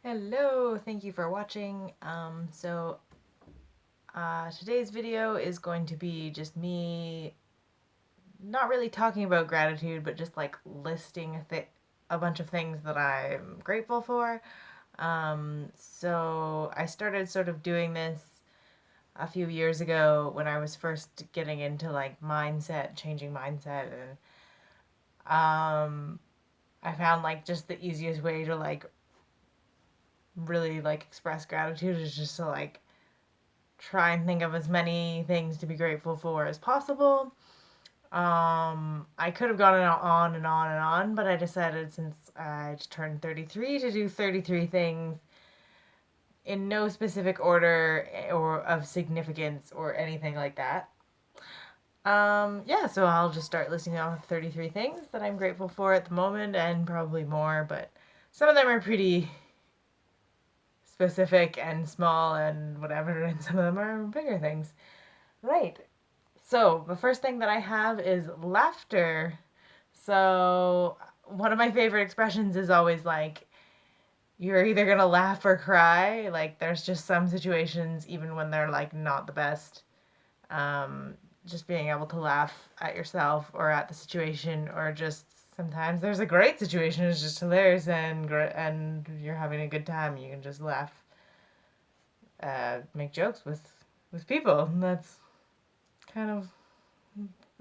Hello, thank you for watching. Today's video is going to be just me not really talking about gratitude, but just like listing a bunch of things that I'm grateful for. So I started sort of doing this a few years ago when I was first getting into like changing mindset, and I found like just the easiest way to like really like express gratitude is just to like try and think of as many things to be grateful for as possible. I could have gone on and on and on, but I decided since I just turned 33 to do 33 things in no specific order or of significance or anything like that. Yeah, so I'll just start listing off 33 things that I'm grateful for at the moment and probably more, but some of them are pretty specific and small and whatever, and some of them are bigger things. Right. So, the first thing that I have is laughter. So, one of my favorite expressions is always like, you're either gonna laugh or cry. Like, there's just some situations, even when they're like not the best, um, just being able to laugh at yourself or at the situation, or just sometimes there's a great situation, it's just hilarious and you're having a good time. You can just laugh, make jokes with people. And that's kind of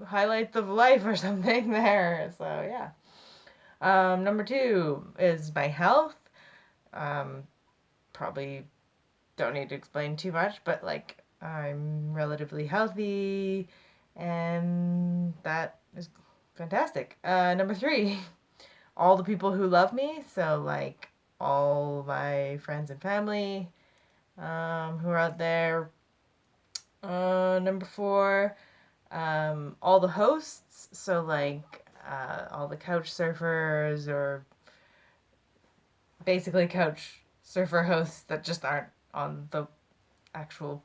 highlights of life or something there. So yeah. Number two is my health. Um, Probably don't need to explain too much, but like I'm relatively healthy, and that is fantastic. Number three, all the people who love me. So like all my friends and family who are out there. Number four, all the hosts, so like all the couch surfers or basically couch surfer hosts that just aren't on the actual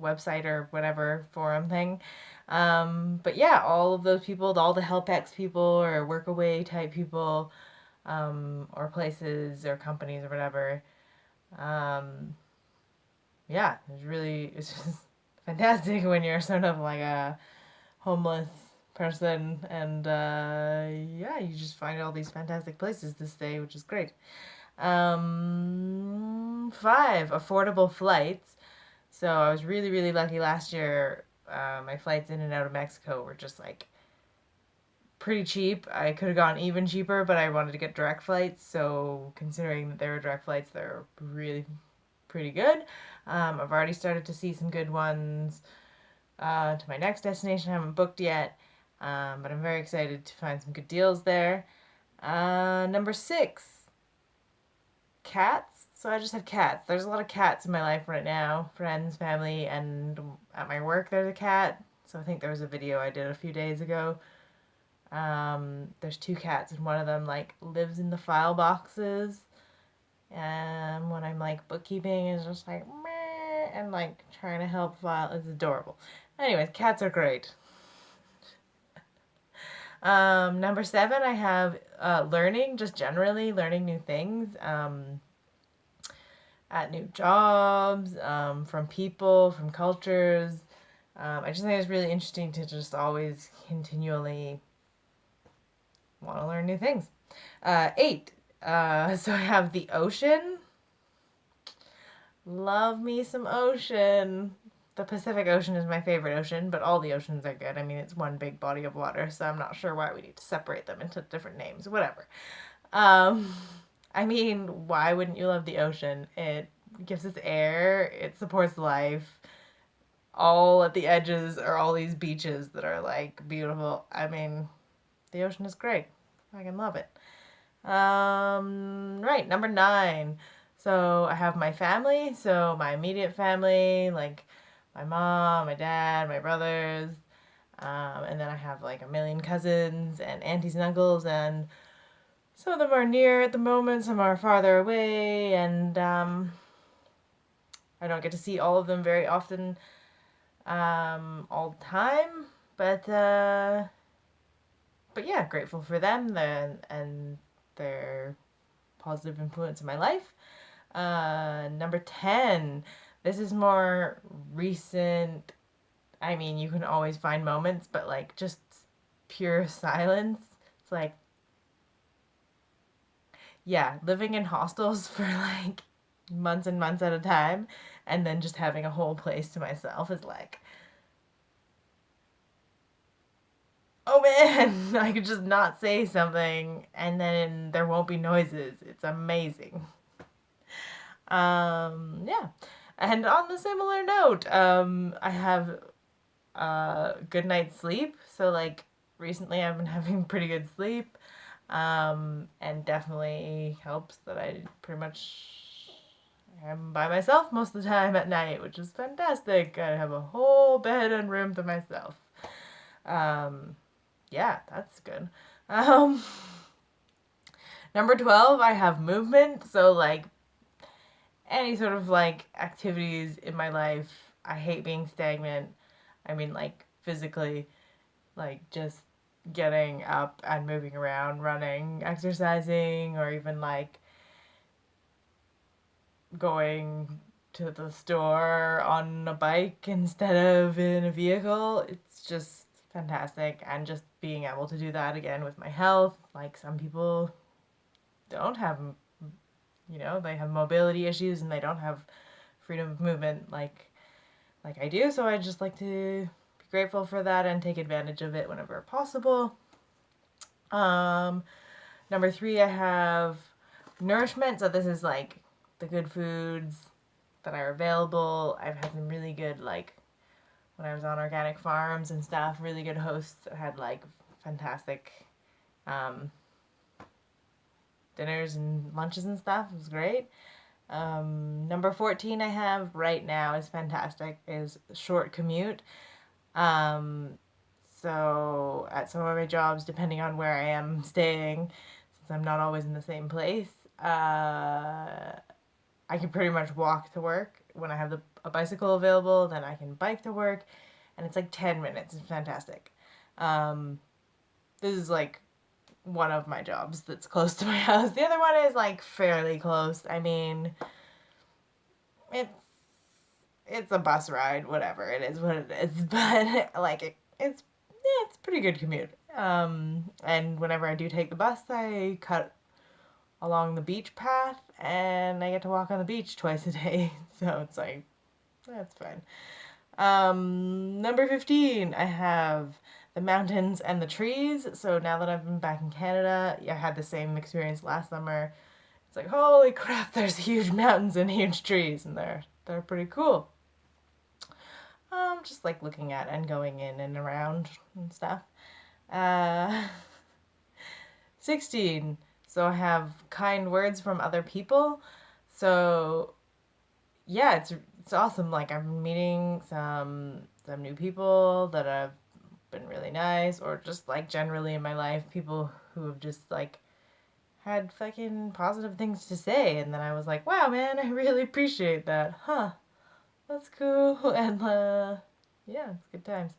website or whatever forum thing. But yeah, all of those people, all the HelpX people or Workaway type people, or places or companies or whatever. Um, yeah, it's just fantastic when you're sort of like a homeless person, and yeah, you just find all these fantastic places to stay, which is great. Five, affordable flights. So I was really, really lucky last year. My flights in and out of Mexico were just like pretty cheap. I could have gone even cheaper, but I wanted to get direct flights. So considering that there were direct flights, they're really pretty good. I've already started to see some good ones to my next destination. I haven't booked yet, but I'm very excited to find some good deals there. Number six, cats. So I just have cats. There's a lot of cats in my life right now, friends, family, and at my work there's a cat. So I think there was a video I did a few days ago. There's two cats, and one of them like lives in the file boxes. And when I'm like bookkeeping, is just like meh, and like trying to help file. It's adorable. Anyways, cats are great. Number seven, I have learning, just generally learning new things, at new jobs, from people, from cultures. I just think it's really interesting to just always continually want to learn new things. Eight, so I have the ocean. Love me some ocean. The Pacific Ocean is my favorite ocean, but all the oceans are good. I mean, it's one big body of water, so I'm not sure why we need to separate them into different names. Whatever. Um, I mean, why wouldn't you love the ocean? It gives us air, it supports life. All at the edges are all these beaches that are like beautiful. I mean, the ocean is great. I can love it. Right, number nine. So I have my family, so my immediate family, like my mom, my dad, my brothers, and then I have like a million cousins and aunties and uncles, and some of them are near at the moment, some are farther away, and I don't get to see all of them very often, all the time. But but yeah, grateful for them. Then and they're positive influence in my life. Number 10, this is more recent. I mean, you can always find moments, but like just pure silence. It's like, yeah, living in hostels for like months and months at a time and then just having a whole place to myself is like, oh man, I could just not say something and then there won't be noises. It's amazing. Yeah. And on the similar note, I have good night's sleep. So like recently I've been having pretty good sleep. And definitely helps that I pretty much am by myself most of the time at night, which is fantastic. I have a whole bed and room to myself. Um, yeah, that's good. Um, Number 12, I have movement. So like any sort of like activities in my life, I hate being stagnant. I mean like physically, like just getting up and moving around, running, exercising, or even like going to the store on a bike instead of in a vehicle. It's just fantastic. And just being able to do that again with my health. Like some people don't have, they have mobility issues and they don't have freedom of movement like I do. So I just like to be grateful for that and take advantage of it whenever possible. Number 3, I have nourishment. So this is like the good foods that are available. I've had some really good, like when I was on organic farms and stuff, really good hosts that had like fantastic dinners and lunches and stuff. It was great. Number 14 I have right now is fantastic, is short commute. So at some of my jobs, depending on where I am staying, since I'm not always in the same place, I can pretty much walk to work. When I have a bicycle available, then I can bike to work, and it's like 10 minutes. It's fantastic. This is like one of my jobs that's close to my house. The other one is like fairly close. I mean, it's a bus ride, whatever. It is what it is. But like it's pretty good commute. And whenever I do take the bus, I cut along the beach path and I get to walk on the beach twice a day. So it's like that's fine. Number 15, I have the mountains and the trees. So now that I've been back in Canada, I had the same experience last summer. It's like, holy crap, there's huge mountains and huge trees, and they're pretty cool. Just like looking at and going in and around and stuff. 16. So I have kind words from other people. So yeah, it's awesome. Like I'm meeting some new people that have been really nice, or just like generally in my life, people who have just like had fucking positive things to say, and then I was like, wow, man, I really appreciate that. Huh, that's cool. And yeah, it's good times.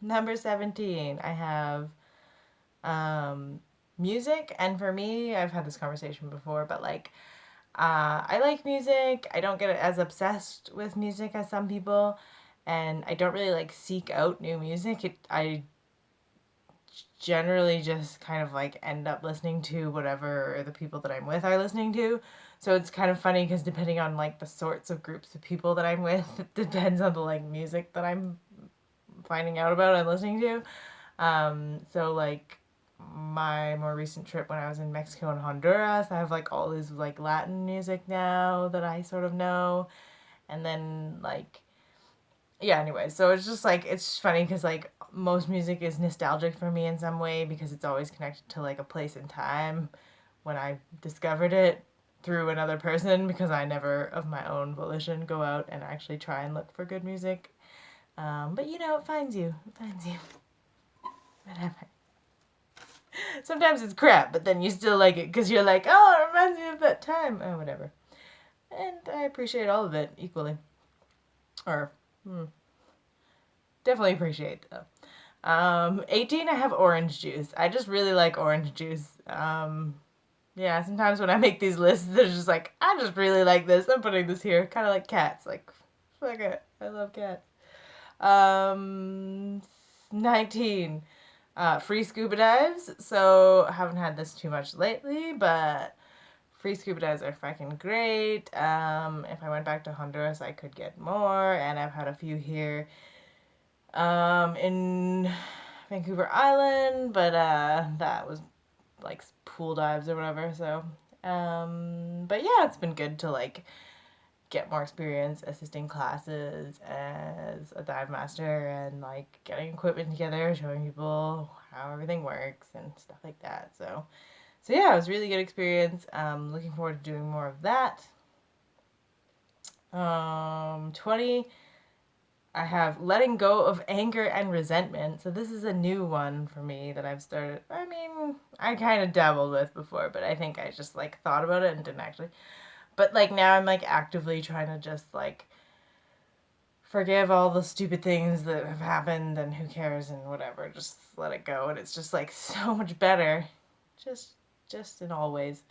Number 17, I have music, and for me, I've had this conversation before, but like I like music. I don't get as obsessed with music as some people, and I don't really like seek out new music. I generally just kind of like end up listening to whatever the people that I'm with are listening to. So it's kind of funny because depending on like the sorts of groups of people that I'm with, it depends on the like music that I'm finding out about and listening to. So like my more recent trip when I was in Mexico and Honduras, I have like all this like Latin music now that I sort of know. And then like yeah, anyway, so it's just like it's funny because like most music is nostalgic for me in some way because it's always connected to like a place and time when I discovered it through another person, because I never of my own volition go out and actually try and look for good music. But it finds you. It finds you. Whatever. Sometimes it's crap, but then you still like it because you're like, oh, it reminds me of that time. Oh, whatever. And I appreciate all of it equally. Or, definitely appreciate though. 18, I have orange juice. I just really like orange juice. Yeah, sometimes when I make these lists, they're just like, I just really like this. I'm putting this here. Kind of like cats. Like, fuck it. I love cats. 19. Free scuba dives. So, I haven't had this too much lately, but free scuba dives are fucking great. If I went back to Honduras, I could get more, and I've had a few here in Vancouver Island, but that was like pool dives or whatever. So, but yeah, it's been good to like get more experience assisting classes as a dive master and like getting equipment together, showing people how everything works and stuff like that. So yeah, it was a really good experience. Looking forward to doing more of that. 20. I have letting go of anger and resentment. So this is a new one for me that I've started. I mean, I kind of dabbled with before, but I think I just like thought about it and didn't actually. But like now I'm like actively trying to just like forgive all the stupid things that have happened and who cares and whatever. Just let it go, and it's just like so much better. Just just in all ways.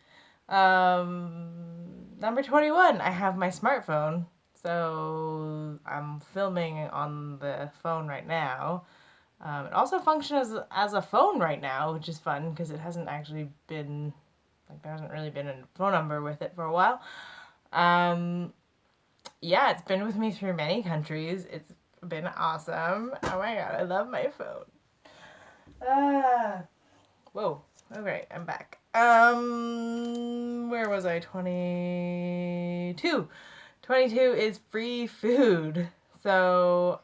Number 21, I have my smartphone. So I'm filming on the phone right now. It also functions as a phone right now, which is fun because it hasn't actually been, like, there hasn't really been a phone number with it for a while. Um, yeah, it's been with me through many countries. It's been awesome. Oh my god, I love my phone. Ah, whoa. Okay, I'm back. Where was I? 22. 22 is free food. So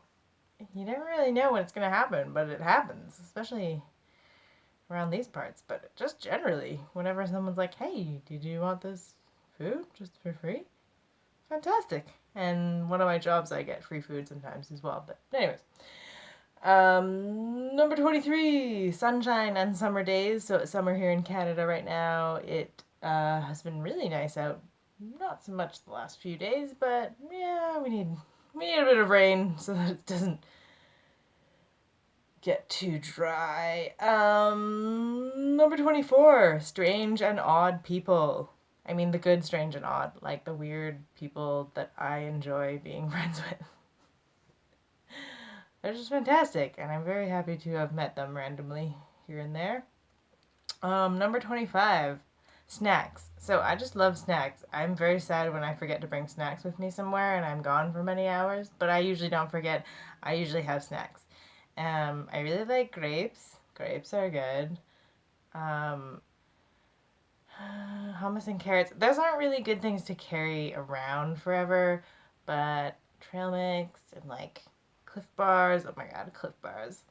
you never really know when it's going to happen, but it happens, especially around these parts. But just generally, whenever someone's like, hey, did you want this food just for free? Fantastic. And one of my jobs, I get free food sometimes as well. But, anyways. Number 23, sunshine and summer days. So it's summer here in Canada right now. It has been really nice out. Not so much the last few days, but yeah, we need a bit of rain so that it doesn't get too dry. Number 24, strange and odd people. I mean the good, strange, and odd, like the weird people that I enjoy being friends with. They're just fantastic, and I'm very happy to have met them randomly here and there. Number 25, snacks. So I just love snacks. I'm very sad when I forget to bring snacks with me somewhere and I'm gone for many hours, but I usually don't forget. I usually have snacks. I really like grapes. Grapes are good. Um, hummus and carrots. Those aren't really good things to carry around forever, but trail mix and like Cliff Bars. Oh my god, Cliff Bars.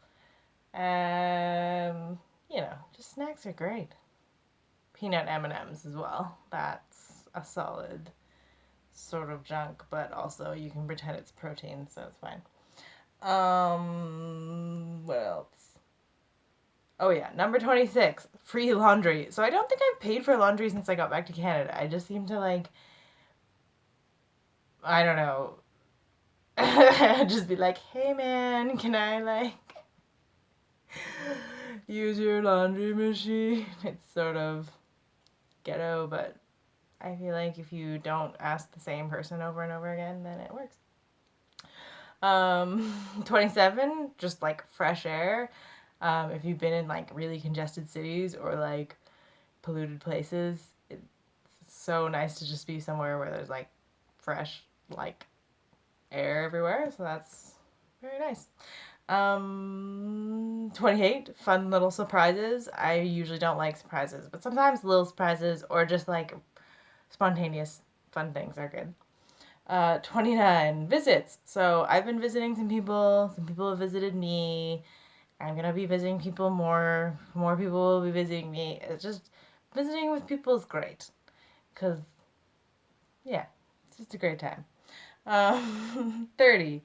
Just snacks are great. Peanut M&Ms as well. That's a solid sort of junk, but also you can pretend it's protein, so it's fine. What else? Oh yeah, number 26, free laundry. So I don't think I've paid for laundry since I got back to Canada. I just seem to like, I don't know, just be like, hey man, can I like use your laundry machine? It's sort of ghetto, but I feel like if you don't ask the same person over and over again, then it works. 27, just like fresh air. If you've been in like really congested cities or like polluted places, it's so nice to just be somewhere where there's like fresh like air everywhere. So that's very nice. 28, fun little surprises. I usually don't like surprises, but sometimes little surprises or just like spontaneous fun things are good. 29, visits. So I've been visiting some people. Some people have visited me. I'm gonna be visiting people more. More people will be visiting me. It's just visiting with people is great, cause yeah, it's just a great time. 30,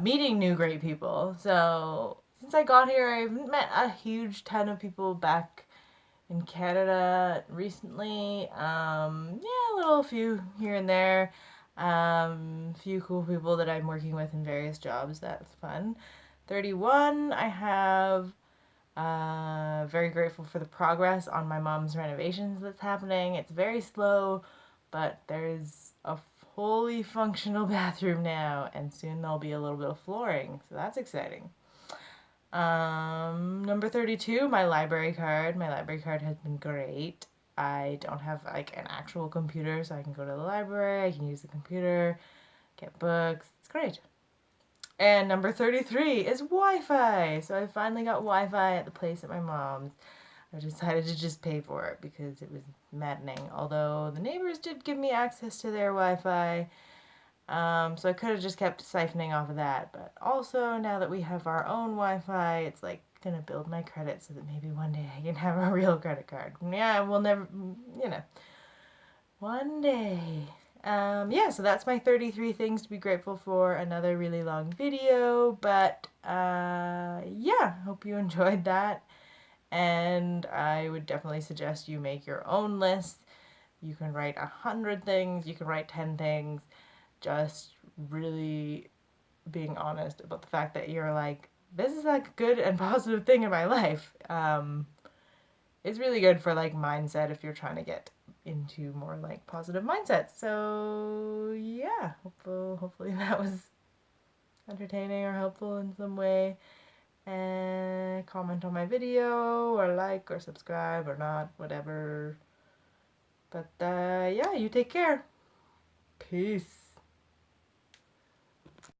meeting new great people. So since I got here, I've met a huge ton of people back in Canada recently. Yeah, a little few here and there. Few cool people that I'm working with in various jobs. That's fun. 31, I have Very grateful for the progress on my mom's renovations that's happening. It's very slow, but there's a fully functional bathroom now, and soon there'll be a little bit of flooring, so that's exciting. Number 32, my library card. My library card has been great. I don't have like an actual computer, so I can go to the library, I can use the computer, get books. It's great. And number 33 is Wi-Fi. So I finally got Wi-Fi at the place at my mom's. I decided to just pay for it because it was maddening. Although the neighbors did give me access to their Wi-Fi, so I could have just kept siphoning off of that. But also, now that we have our own Wi-Fi, it's like gonna build my credit so that maybe one day I can have a real credit card. Yeah, we'll never, you know, one day. Yeah, so that's my 33 things to be grateful for. Another really long video, but yeah, hope you enjoyed that. And I would definitely suggest you make your own list. You can write 100 things, you can write 10 things. Just really being honest about the fact that you're like, this is like a good and positive thing in my life. It's really good for like mindset if you're trying to get into more like positive mindset. So yeah, hopefully that was entertaining or helpful in some way. And comment on my video or like or subscribe or not, whatever. But yeah, you take care. Peace.